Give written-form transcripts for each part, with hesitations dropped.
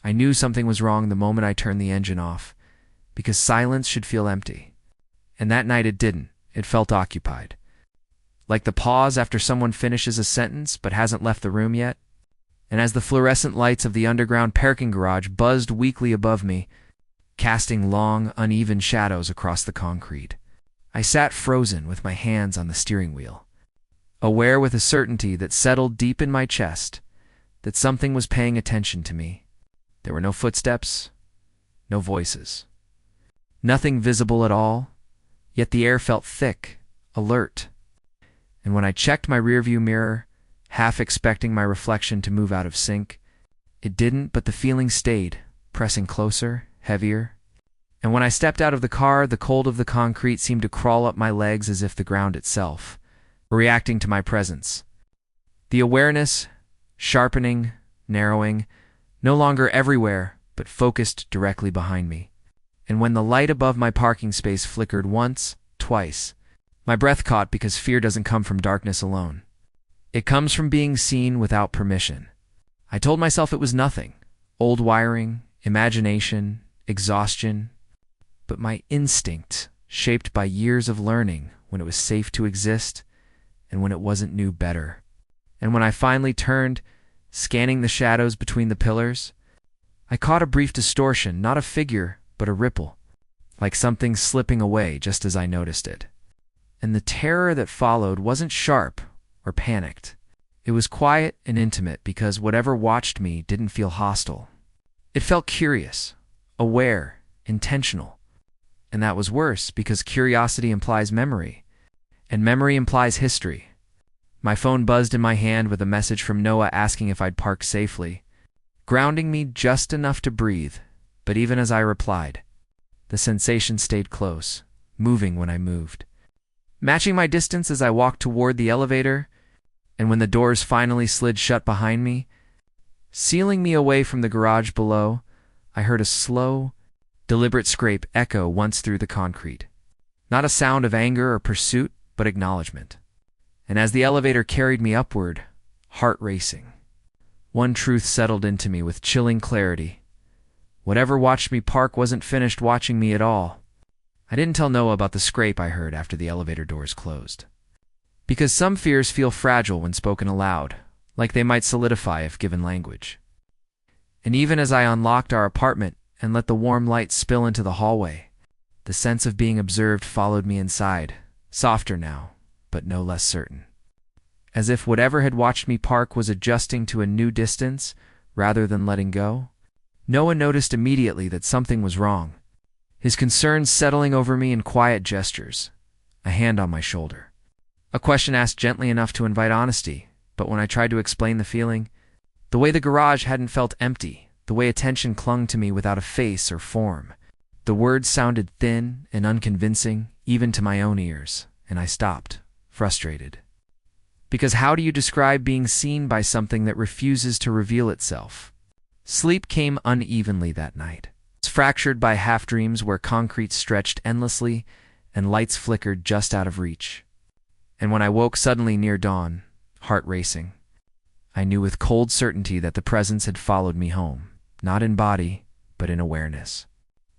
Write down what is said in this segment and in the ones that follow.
I knew something was wrong the moment I turned the engine off, because silence should feel empty. And that night it didn't. It felt occupied. Like the pause after someone finishes a sentence but hasn't left the room yet. And as the fluorescent lights of the underground parking garage buzzed weakly above me, casting long, uneven shadows across the concrete, I sat frozen with my hands on the steering wheel, aware with a certainty that settled deep in my chest that something was paying attention to me. There were no footsteps, no voices, nothing visible at all, yet the air felt thick, alert. And when I checked my rearview mirror, half expecting my reflection to move out of sync, it didn't, but the feeling stayed, pressing closer, heavier. And when I stepped out of the car, the cold of the concrete seemed to crawl up my legs as if the ground itself were reacting to my presence. The awareness, sharpening, narrowing, no longer everywhere, but focused directly behind me. And when the light above my parking space flickered once, twice, my breath caught because fear doesn't come from darkness alone. It comes from being seen without permission. I told myself it was nothing, old wiring, imagination, exhaustion, but my instinct, shaped by years of learning when it was safe to exist and when it wasn't, knew better. And when I finally turned, scanning the shadows between the pillars, I caught a brief distortion, not a figure, but a ripple, like something slipping away just as I noticed it. And the terror that followed wasn't sharp or panicked. It was quiet and intimate because whatever watched me didn't feel hostile. It felt curious, aware, intentional. And that was worse because curiosity implies memory, and memory implies history. My phone buzzed in my hand with a message from Noah asking if I'd parked safely, grounding me just enough to breathe. But even as I replied, the sensation stayed close, moving when I moved, matching my distance as I walked toward the elevator. And when the doors finally slid shut behind me, sealing me away from the garage below, I heard a slow, deliberate scrape echo once through the concrete. Not a sound of anger or pursuit, but acknowledgement. And as the elevator carried me upward, heart racing, one truth settled into me with chilling clarity. Whatever watched me park wasn't finished watching me at all. I didn't tell Noah about the scrape I heard after the elevator doors closed. Because some fears feel fragile when spoken aloud, like they might solidify if given language. And even as I unlocked our apartment and let the warm light spill into the hallway, the sense of being observed followed me inside, softer now, but no less certain. As if whatever had watched me park was adjusting to a new distance rather than letting go. Noah noticed immediately that something was wrong, his concerns settling over me in quiet gestures, a hand on my shoulder. A question asked gently enough to invite honesty, but when I tried to explain the feeling, the way the garage hadn't felt empty, the way attention clung to me without a face or form, the words sounded thin and unconvincing, even to my own ears, and I stopped, frustrated. Because how do you describe being seen by something that refuses to reveal itself? Sleep came unevenly that night, fractured by half-dreams where concrete stretched endlessly and lights flickered just out of reach. And when I woke suddenly near dawn, heart racing, I knew with cold certainty that the presence had followed me home, not in body, but in awareness.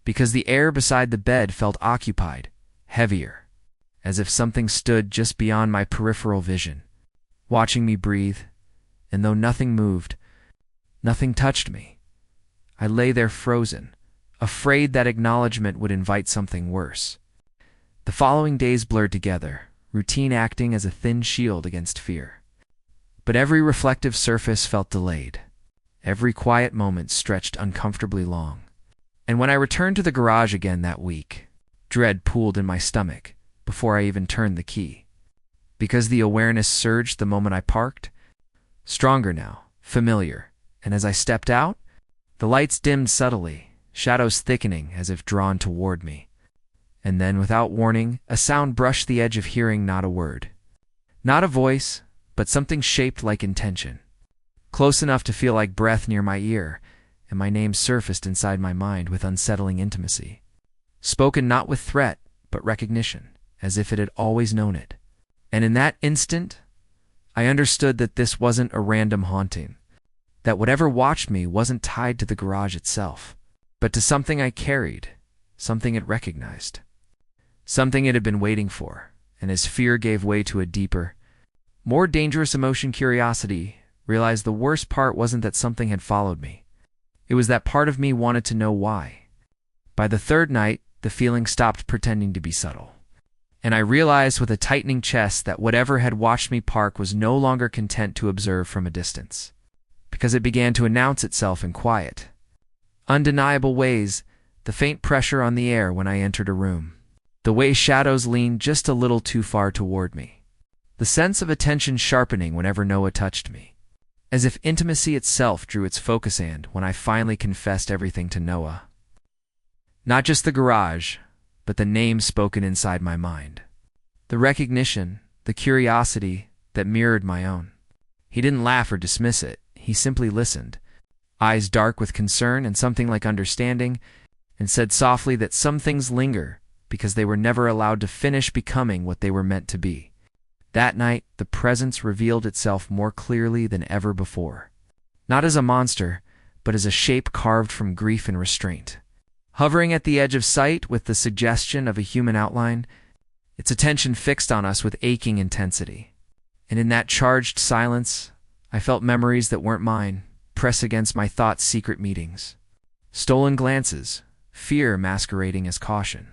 Because the air beside the bed felt occupied, heavier, as if something stood just beyond my peripheral vision, watching me breathe, and though nothing moved, nothing touched me. I lay there frozen, afraid that acknowledgement would invite something worse. The following days blurred together, routine acting as a thin shield against fear. But every reflective surface felt delayed. Every quiet moment stretched uncomfortably long. And when I returned to the garage again that week, dread pooled in my stomach before I even turned the key. Because the awareness surged the moment I parked, stronger now, familiar, and as I stepped out, the lights dimmed subtly, shadows thickening as if drawn toward me. And then, without warning, a sound brushed the edge of hearing, not a word. Not a voice, but something shaped like intention. Close enough to feel like breath near my ear, and my name surfaced inside my mind with unsettling intimacy. Spoken not with threat, but recognition, as if it had always known it. And in that instant, I understood that this wasn't a random haunting. that whatever watched me wasn't tied to the garage itself, but to something I carried, something it recognized, something it had been waiting for. And as fear gave way to a deeper, more dangerous emotion, curiosity, realized the worst part wasn't that something had followed me. It was that part of me wanted to know why. By the third night, the feeling stopped pretending to be subtle, and I realized with a tightening chest that whatever had watched me park was no longer content to observe from a distance, because it began to announce itself in quiet, undeniable ways: the faint pressure on the air when I entered a room, the way shadows leaned just a little too far toward me, the sense of attention sharpening whenever Noah touched me, as if intimacy itself drew its focus. And when I finally confessed everything to Noah, not just the garage, but the name spoken inside my mind, the recognition, the curiosity that mirrored my own, he didn't laugh or dismiss it. He simply listened, eyes dark with concern and something like understanding, and said softly that some things linger because they were never allowed to finish becoming what they were meant to be. That night, the presence revealed itself more clearly than ever before, not as a monster, but as a shape carved from grief and restraint, hovering at the edge of sight with the suggestion of a human outline, its attention fixed on us with aching intensity. And in that charged silence, I felt memories that weren't mine press against my thoughts' secret meetings, stolen glances, fear masquerading as caution.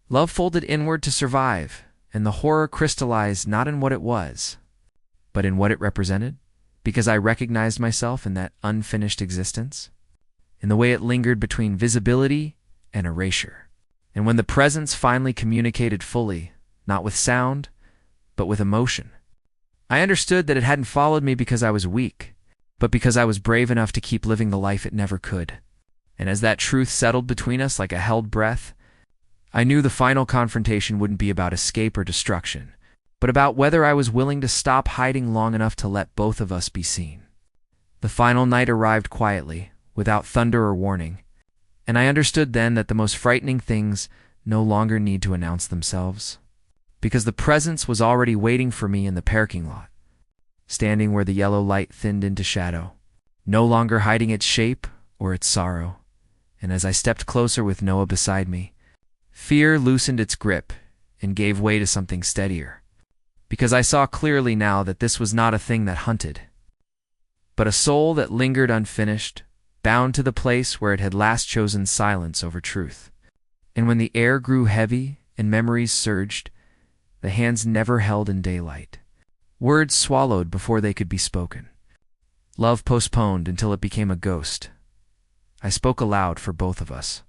Love folded inward to survive, and the horror crystallized not in what it was, but in what it represented, because I recognized myself in that unfinished existence, in the way it lingered between visibility and erasure. And when the presence finally communicated fully, not with sound, but with emotion, I understood that it hadn't followed me because I was weak, but because I was brave enough to keep living the life it never could. And as that truth settled between us like a held breath, I knew the final confrontation wouldn't be about escape or destruction, but about whether I was willing to stop hiding long enough to let both of us be seen. The final night arrived quietly, without thunder or warning, and I understood then that the most frightening things no longer need to announce themselves, because the presence was already waiting for me in the parking lot, standing where the yellow light thinned into shadow, no longer hiding its shape or its sorrow. And as I stepped closer with Noah beside me, fear loosened its grip and gave way to something steadier, because I saw clearly now that this was not a thing that hunted, but a soul that lingered unfinished, bound to the place where it had last chosen silence over truth. And when the air grew heavy and memories surged, the hands never held in daylight, words swallowed before they could be spoken, love postponed until it became a ghost, I spoke aloud for both of us,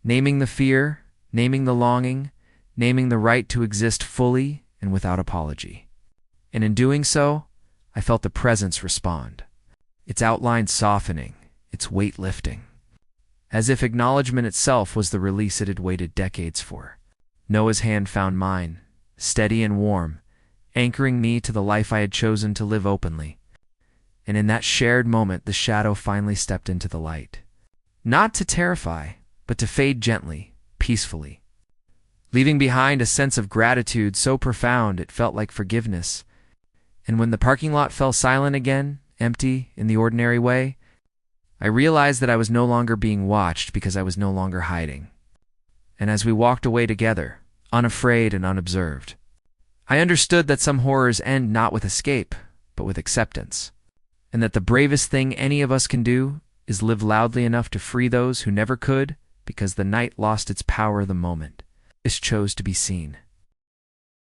naming the fear, naming the longing, naming the right to exist fully and without apology. And in doing so, I felt the presence respond, its outline softening, its weight lifting, as if acknowledgement itself was the release it had waited decades for. Noah's hand found mine, steady and warm, anchoring me to the life I had chosen to live openly. And in that shared moment, the shadow finally stepped into the light, not to terrify, but to fade gently, peacefully, leaving behind a sense of gratitude so profound it felt like forgiveness. And when the parking lot fell silent again, empty in the ordinary way, I realized that I was no longer being watched because I was no longer hiding. And as we walked away together, unafraid and unobserved, I understood that some horrors end not with escape, but with acceptance, and that the bravest thing any of us can do is live loudly enough to free those who never could because the night lost its power the moment it chose to be seen.